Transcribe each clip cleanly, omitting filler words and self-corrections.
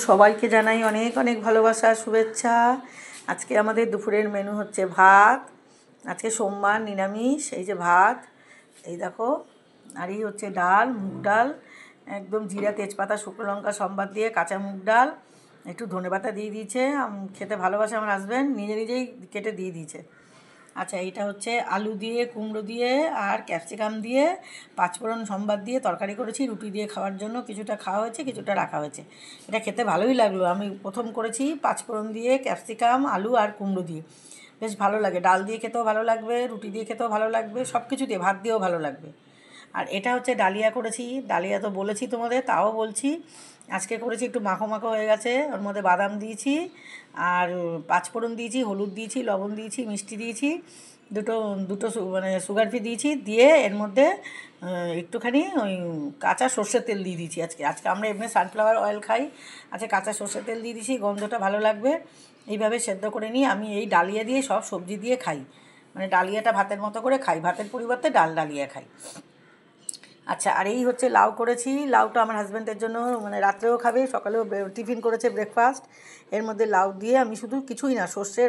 সবাইকে জানাই অনেক অনেক ভালোবাসা শুভেচ্ছা। আজকে আমাদের দুপুরের মেনু হচ্ছে ভাত। আজকে সোমবার, নিরামিষ। এই যে ভাত, এই দেখো। আর এই হচ্ছে ডাল, মুগ ডাল, একদম জিরা, তেজপাতা, শুকনো লঙ্কা সম্বাদ দিয়ে কাঁচা মুগ ডাল, একটু ধনেপাতা দিয়ে দিয়েছে। খেতে ভালোবাসে আমার হাজব্যান্ড, নিজে নিজেই কেটে দিয়ে দিয়েছে। আচ্ছা, এইটা হচ্ছে আলু দিয়ে, কুমড়ো দিয়ে আর ক্যাপসিকাম দিয়ে পাঁচফোড়ন সম্বাদ দিয়ে তরকারি করেছি। রুটি দিয়ে খাওয়ার জন্য কিছুটা খাওয়া হয়েছে, কিছুটা রাখা হয়েছে। এটা খেতে ভালোই লাগলো। আমি প্রথম করেছি পাঁচফোড়ন দিয়ে, ক্যাপসিকাম, আলু আর কুমড়ো দিয়ে। বেশ ভালো লাগে। ডাল দিয়ে খেতেও ভালো লাগবে, রুটি দিয়ে খেতেও ভালো লাগবে, সব কিছু দিয়ে, ভাত দিয়েও ভালো লাগবে। আর এটা হচ্ছে ডালিয়া করেছি। ডালিয়া তো বলেছি তোমাদের, তাও বলছি। আজকে করেছি একটু মাখো মাখো হয়ে গেছে। ওর মধ্যে বাদাম দিয়েছি আর পাঁচফোড়ন দিয়েছি, হলুদ দিয়েছি, লবণ দিয়েছি, মিষ্টি দিয়েছি, দুটো দুটো মানে সুগার ফ্রি দিয়েছি। দিয়ে এর মধ্যে একটুখানি ওই কাঁচা সর্ষের তেল দিয়ে দিয়েছি। আজকে আমরা এমনি সানফ্লাওয়ার অয়েল খাই, আচ্ছা কাঁচা সর্ষের তেল দিয়ে দিয়েছি, গন্ধটা ভালো লাগবে। এইভাবে সেদ্ধ করে নিই। আমি এই ডালিয়া দিয়ে সব সবজি দিয়ে খাই, মানে ডালিয়াটা ভাতের মতো করে খাই, ভাতের পরিবর্তে ডালিয়া খাই। আচ্ছা, আর এই হচ্ছে লাউ করেছি। লাউটা আমার হাজব্যান্ডের জন্য, মানে রাত্রেও খাবে, সকালেও টিফিন করেছে, ব্রেকফাস্ট। এর মধ্যে লাউ দিয়ে আমি শুধু কিছুই না, সর্ষে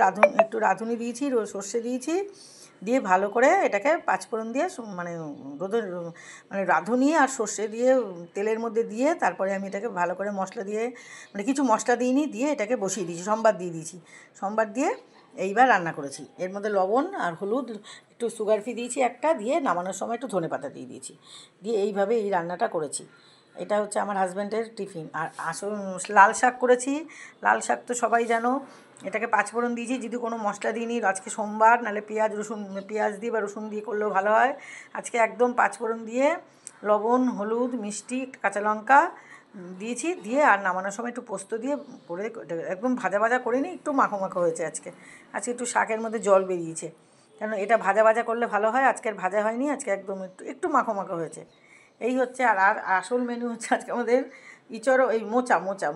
একটু রাঁধুনি দিয়েছি, সর্ষে দিয়েছি, দিয়ে ভালো করে এটাকে পাঁচফোড়ন দিয়ে মানে মানে রাঁধুনি আর সর্ষে দিয়ে তেলের মধ্যে দিয়ে তারপরে আমি এটাকে ভালো করে মশলা দিয়ে, মানে কিছু মশলা দিইনি, দিয়ে এটাকে বসিয়ে দিয়েছি, সম্বাদ দিয়ে দিয়েছি। সম্বাদ দিয়ে এইবার রান্না করেছি। এর মধ্যে লবণ আর হলুদ, একটু সুগার ফ্রি দিয়েছি একটা, দিয়ে নামানোর সময় একটু ধনেপাতা দিয়ে দিয়েছি, দিয়ে এইভাবে এই রান্নাটা করেছি। এটা হচ্ছে আমার হাজব্যান্ডের টিফিন। আর আসল লাল শাক করেছি। লাল শাক তো সবাই জানো, এটাকে পাঁচফোড়ন দিয়েছি, যদি কোনো মশলা দিইনি। আজকে সোমবার, নাহলে পেঁয়াজ দিয়ে বা রসুন দিয়ে করলেও ভালো হয়। আজকে একদম পাঁচফোড়ন দিয়ে লবণ, হলুদ, মিষ্টি, কাঁচা লঙ্কা দিয়েছি, দিয়ে আর নামানোর সময় একটু পোস্ত দিয়ে করে একদম ভাজা ভাজা করিনি, একটু মাখো মাখো হয়েছে আজকে। আজকে একটু শাকের মধ্যে জল বেরিয়েছে, কেন এটা ভাজা ভাজা করলে ভালো হয়, আজকের ভাজা হয়নি, আজকে একদম একটু একটু মাখো মাখো হয়েছে। এই হচ্ছে। আর আর আসল মেনু হচ্ছে আজকে আমাদের ইঁচড়, এই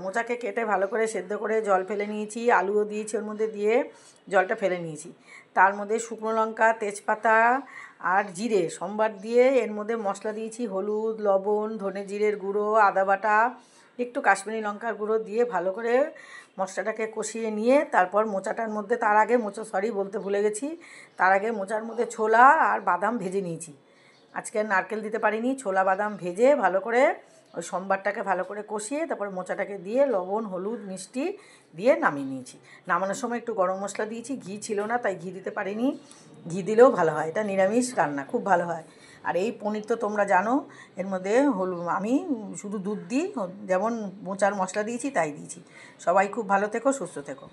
মোচাকে কেটে ভালো করে সেদ্ধ করে জল ফেলে নিয়েছি, আলুও দিয়েছি ওর মধ্যে, দিয়ে জলটা ফেলে নিয়েছি। তার মধ্যে শুকনো লঙ্কা, তেজপাতা আর জিরে সম্বার দিয়ে এর মধ্যে মশলা দিয়েছি, হলুদ, লবণ, ধনে জিরের গুঁড়ো, আদা বাটা, একটু কাশ্মীরি লঙ্কার গুঁড়ো দিয়ে ভালো করে মশলাটাকে কষিয়ে নিয়ে তারপর মোচাটার মধ্যে, তার আগে বলতে ভুলে গেছি, তার আগে মোচার মধ্যে ছোলা আর বাদাম ভেজে নিয়েছি। আজকে আর নারকেল দিতে পারিনি, ছোলা বাদাম ভেজে ভালো করে ওই সম্বারটাকে ভালো করে কষিয়ে তারপরে মোচাটাকে দিয়ে লবণ, হলুদ, মিষ্টি দিয়ে নামিয়ে নিয়েছি। নামানোর সময় একটু গরম মশলা দিয়েছি, ঘি ছিল না তাই ঘি দিতে পারিনি, ঘি দিলেও ভালো হয়। এটা নিরামিষ রান্না, খুব ভালো হয়। আর এই পনির তো তোমরা জানো, এর মধ্যে আমি শুধু দুধ দিই, যেমন মোচার মশলা দিয়েছি তাই দিয়েছি। সবাই খুব ভালো থেকো, সুস্থ থেকো।